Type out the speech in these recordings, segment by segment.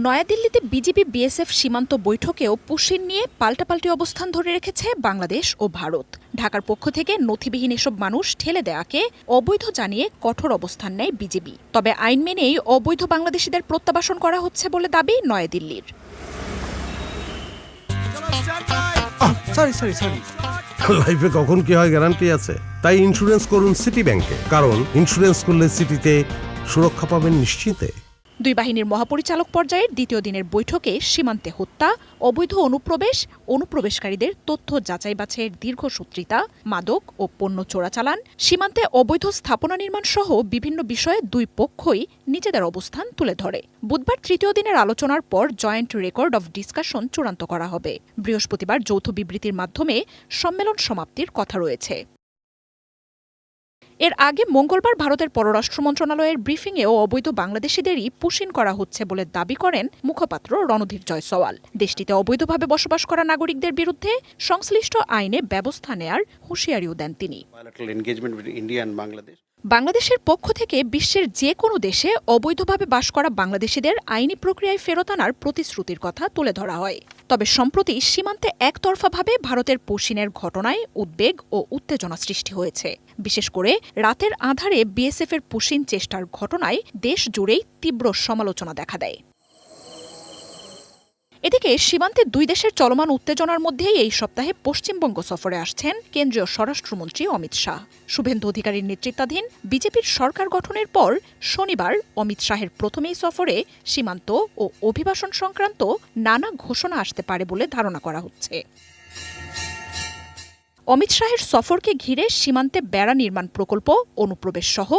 নয়াদিল্লিতে BGB BSF সীমান্ত বৈঠকেও push in নিয়ে পাল্টাপাল্টি অবস্থান ধরে রেখেছে বাংলাদেশ ও ভারত। ঢাকার পক্ষ থেকে নথিবিহীন এসব মানুষ ঠেলে দেওয়াকে অবৈধ জানিয়ে কঠোর অবস্থান নেয় বিজিবি। তবে আইন মেনেই অবৈধ বাংলাদেশিদের প্রত্যাবাসন করা হচ্ছে বলে দাবি নয়াদিল্লির। লাইফে কখন কি হয় গ্যারান্টি আছে, তাই ইন্স্যুরেন্স করুন সিটি ব্যাংকে, কারণ ইন্স্যুরেন্স করলে সিটিতে সুরক্ষা পাবেন নিশ্চিতে। দুই বাহিনীর মহাপরিচালক পর্যায়ের দ্বিতীয় দিনের বৈঠকে সীমান্তে হত্যা, অবৈধ অনুপ্রবেশকারীদের তথ্য যাচাই বাছাইয়ের দীর্ঘসূত্রিতা, মাদক ও পণ্য চোরাচালান, সীমান্তে অবৈধ স্থাপনা নির্মাণ সহ বিভিন্ন বিষয়ে দুই পক্ষই নিজেদের অবস্থান তুলে ধরে। বুধবার তৃতীয় দিনের আলোচনার পর জয়েন্ট রেকর্ড অফ ডিসকাশন চূড়ান্ত করা হবে। বৃহস্পতিবার যৌথ বিবৃতির মাধ্যমে সম্মেলন সমাপ্তির কথা রয়েছে। এর আগে মঙ্গলবার ভারতের পররাষ্ট্র মন্ত্রণালয়ের ব্রিফিংয়েও অবৈধ বাংলাদেশিদেরই পুশিন করা হচ্ছে বলে দাবি করেন মুখপাত্র রণধীর জয়সওয়াল। দেশটিতে অবৈধভাবে বসবাস করা নাগরিকদের বিরুদ্ধে সংশ্লিষ্ট আইনে ব্যবস্থা নেয়ার হুঁশিয়ারিও দেন তিনি। বাংলাদেশের পক্ষ থেকে বিশ্বের যে কোনো দেশে অবৈধভাবে বাস করা বাংলাদেশিদের আইনি প্রক্রিয়ায় ফেরত আনার প্রতিশ্রুতির কথা তুলে ধরা হয়। তবে সম্প্রতি সীমান্তে একতরফাভাবে ভারতের পুশিনের ঘটনায় উদ্বেগ ও উত্তেজনা সৃষ্টি হয়েছে। বিশেষ করে রাতের আঁধারে বিএসএফের পুশিন চেষ্টার ঘটনায় দেশ জুড়েই তীব্র সমালোচনা দেখা দেয়। এদিকে সীমান্তে দুই দেশের চলমান উত্তেজনার মধ্যেই এই সপ্তাহে পশ্চিমবঙ্গ সফরে আসছেন কেন্দ্রীয় স্বরাষ্ট্রমন্ত্রী অমিত শাহ। শুভেন্দু অধিকারীর নেতৃত্বাধীন বিজেপির সরকার গঠনের পর শনিবার অমিত শাহের প্রথম এই সফরে সীমান্ত ও অভিবাসন সংক্রান্ত নানা ঘোষণা আসতে পারে বলে ধারণা করা হচ্ছে। অমিত শাহের সফরকে ঘিরে সীমান্তে বেড়া নির্মাণ প্রকল্প, অনুপ্রবেশ সহ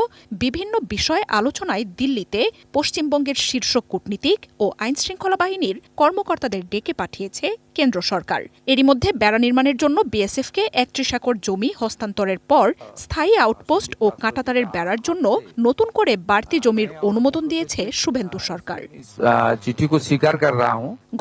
বিভিন্ন বিষয়ে আলোচনায় দিল্লিতে পশ্চিমবঙ্গের শীর্ষ কূটনীতিক ও আইনশৃঙ্খলা বাহিনীর কর্মকর্তাদের ডেকে পাঠিয়েছে কেন্দ্র সরকার। এরই মধ্যে বেড়া নির্মাণের জন্য বিএসএফকে ৩১ একর জমি হস্তান্তরের পর স্থায়ী আউটপোস্ট ও কাঁটাতারের বেড়ার জন্য নতুন করে বাড়তি জমির অনুমোদন দিয়েছে শুভেন্দু সরকার।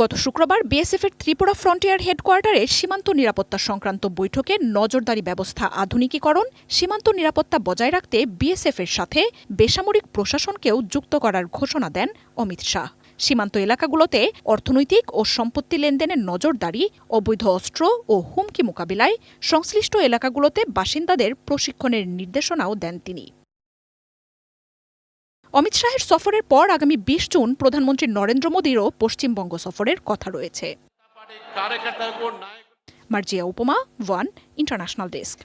গত শুক্রবার বিএসএফের ত্রিপুরা ফ্রন্টিয়ার হেডকোয়ার্টারে সীমান্ত নিরাপত্তা সংক্রান্ত বৈঠকে নজরদারি ব্যবস্থা আধুনিকীকরণ, সীমান্ত নিরাপত্তা বজায় রাখতে বিএসএফের সাথে বেসামরিক প্রশাসনকেও যুক্ত করার ঘোষণা দেন অমিত শাহ। সীমান্ত এলাকাগুলোতে অর্থনৈতিক ও সম্পত্তি লেনদেনের নজরদারি, অবৈধ অস্ত্র ও হুমকি মোকাবিলায় সংশ্লিষ্ট এলাকাগুলোতে বাসিন্দাদের প্রশিক্ষণের নির্দেশনাও দেন তিনি। অমিত শাহের সফরের পর আগামী ২০ জুন প্রধানমন্ত্রী নরেন্দ্র মোদীরও পশ্চিমবঙ্গ সফরের কথা রয়েছে। মার্জিয়া উপমা, ওয়ান ইন্টারন্যাশনাল ডেস্ক।